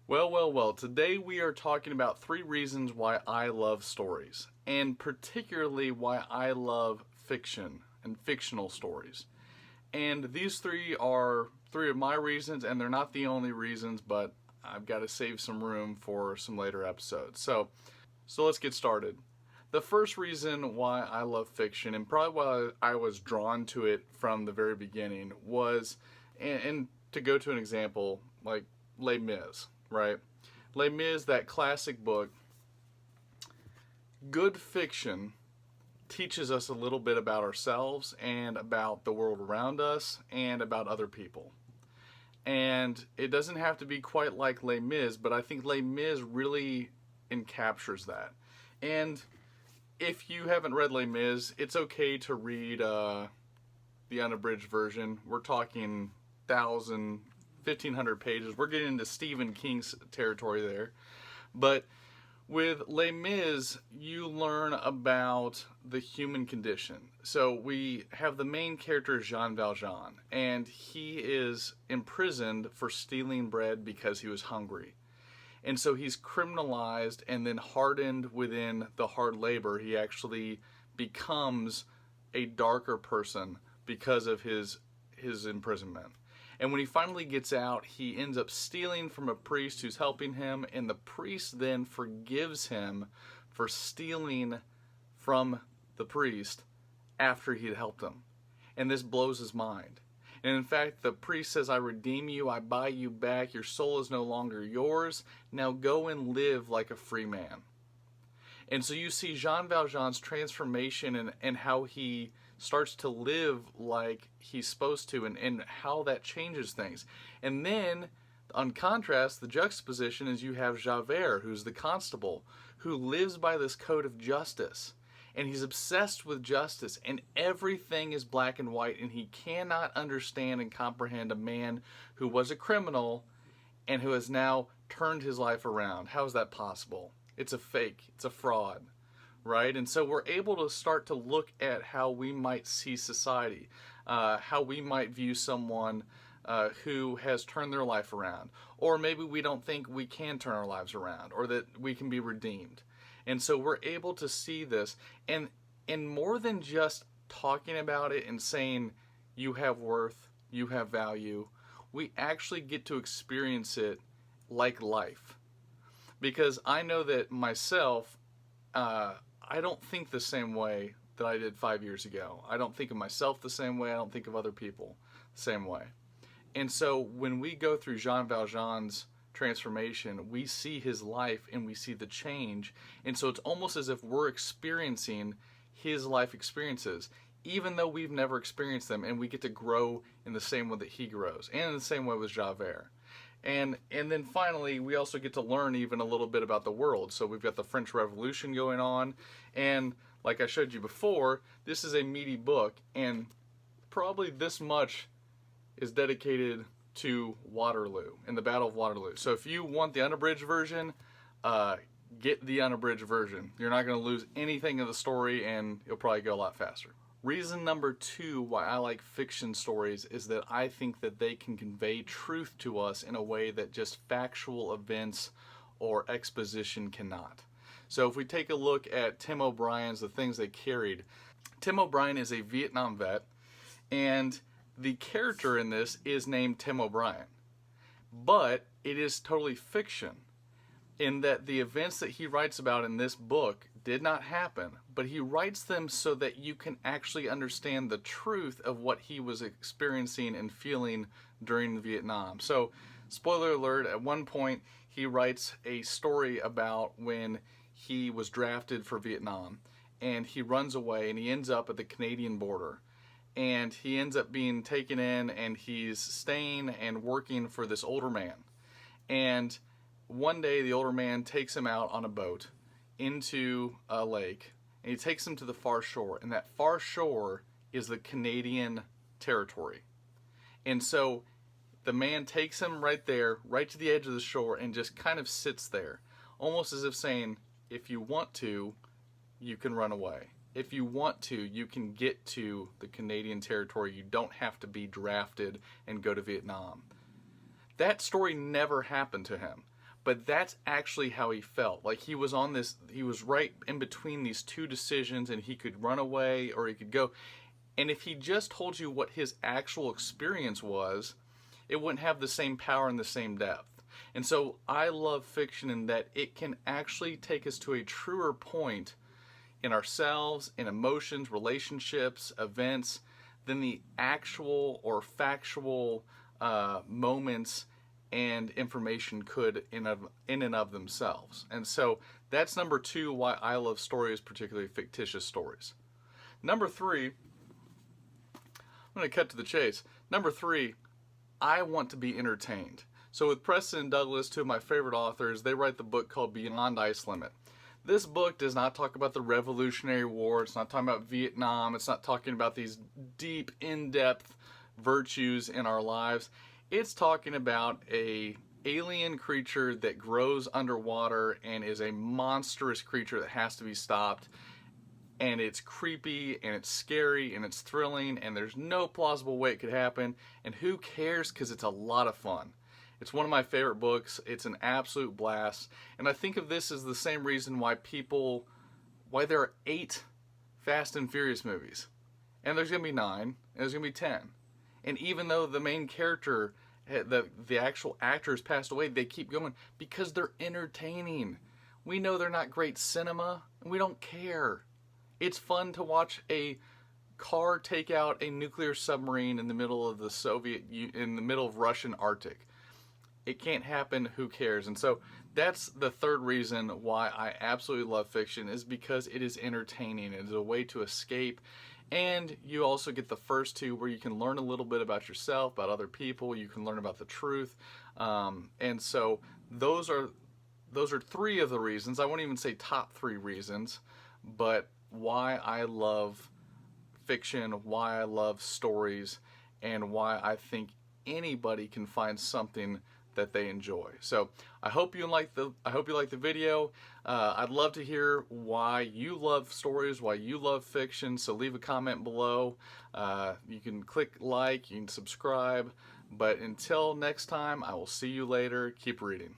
Well. Today we are talking about 3 reasons why I love stories, and particularly why I love fiction and fictional stories. And these three are 3 of my reasons, and they're not the only reasons, but I've got to save some room for some later episodes. So let's get started. The first reason why I love fiction, and probably why I was drawn to it from the very beginning, was, and to go to an example, like Les Mis, right? Les Mis, that classic book. Good fiction teaches us a little bit about ourselves and about the world around us and about other people. And it doesn't have to be quite like Les Mis, but I think Les Mis really encaptures that. And if you haven't read Les Mis, it's okay to read the unabridged version. We're talking 1,500 pages. We're getting into Stephen King's territory there. But with Les Mis, you learn about the human condition. So we have the main character, Jean Valjean, and he is imprisoned for stealing bread because he was hungry. And so he's criminalized and then hardened within the hard labor. He actually becomes a darker person because of his imprisonment. And when he finally gets out, he ends up stealing from a priest who's helping him, and the priest then forgives him for stealing from the priest after he'd helped him. And this blows his mind. And in fact, the priest says, "I redeem you, I buy you back, your soul is no longer yours, now go and live like a free man." And so you see Jean Valjean's transformation and how he starts to live like he's supposed to, and how that changes things. And then, on contrast, the juxtaposition is you have Javert, who's the constable, who lives by this code of justice. And he's obsessed with justice, and everything is black and white, and he cannot understand and comprehend a man who was a criminal and who has now turned his life around. How is that possible? It's a fake. It's a fraud, right? And so we're able to start to look at how we might see society, how we might view someone who has turned their life around. Or maybe we don't think we can turn our lives around, or that we can be redeemed. And so we're able to see this, and more than just talking about it and saying you have worth, you have value, we actually get to experience it like life. Because I know that myself, I don't think the same way that I did 5 years ago. I don't think of myself the same way. I don't think of other people the same way. And so when we go through Jean Valjean's transformation, we see his life and we see the change. And so it's almost as if we're experiencing his life experiences, even though we've never experienced them, and we get to grow in the same way that he grows, and in the same way with Javert. And then finally, we also get to learn even a little bit about the world. So we've got the French Revolution going on, and like I showed you before, this is a meaty book, and probably this much is dedicated to Waterloo and the Battle of Waterloo. So if you want the unabridged version, get the unabridged version. You're not going to lose anything of the story, and you'll probably go a lot faster. Reason number 2 why I like fiction stories is that I think that they can convey truth to us in a way that just factual events or exposition cannot. So if we take a look at Tim O'Brien's The Things They Carried, Tim O'Brien is a Vietnam vet, and the character in this is named Tim O'Brien. But it is totally fiction, in that the events that he writes about in this book did not happen, but he writes them so that you can actually understand the truth of what he was experiencing and feeling during Vietnam. So, spoiler alert, at one point he writes a story about when he was drafted for Vietnam, and he runs away and he ends up at the Canadian border. And he ends up being taken in, and he's staying and working for this older man. And one day the older man takes him out on a boat into a lake, and he takes him to the far shore. And that far shore is the Canadian territory. And so the man takes him right there, right to the edge of the shore, and just kind of sits there, almost as if saying, if you want to, you can run away. If you want to, you can get to the Canadian territory. You don't have to be drafted and go to Vietnam. That story never happened to him. but that's actually how he felt. Like he was right in between these two decisions, and he could run away or he could go. And if he just told you what his actual experience was, it wouldn't have the same power and the same depth. And so I love fiction in that it can actually take us to a truer point in ourselves, in emotions, relationships, events, than the actual or factual moments and information could in and of themselves. And so that's number 2 why I love stories, particularly fictitious stories. Number 3, I'm going to cut to the chase. Number 3, I want to be entertained. So with Preston and Douglas, 2 of my favorite authors, they write the book called Beyond Ice Limit. This book does not talk about the Revolutionary War. It's not talking about Vietnam. It's not talking about these deep, in-depth virtues in our lives. It's talking about a alien creature that grows underwater and is a monstrous creature that has to be stopped. And it's creepy, and it's scary, and it's thrilling, and there's no plausible way it could happen. And who cares? Because it's a lot of fun. It's one of my favorite books. It's an absolute blast. And I think of this as the same reason why there are 8 Fast and Furious movies. And there's going to be 9, and there's going to be 10. And even though the main character, the actual actor has passed away, they keep going because they're entertaining. We know they're not great cinema, and we don't care. It's fun to watch a car take out a nuclear submarine in the middle of in the middle of Russian Arctic. It can't happen, who cares? And so that's the third reason why I absolutely love fiction, is because it is entertaining. It is a way to escape. And you also get the first 2 where you can learn a little bit about yourself, about other people. You can learn about the truth. And so those are 3 of the reasons. I won't even say top 3 reasons, but why I love fiction, why I love stories, and why I think anybody can find something that they enjoy. So I hope you like the video. I'd love to hear why you love stories, why you love fiction. So leave a comment below. You can click like, you can subscribe. But until next time, I will see you later. Keep reading.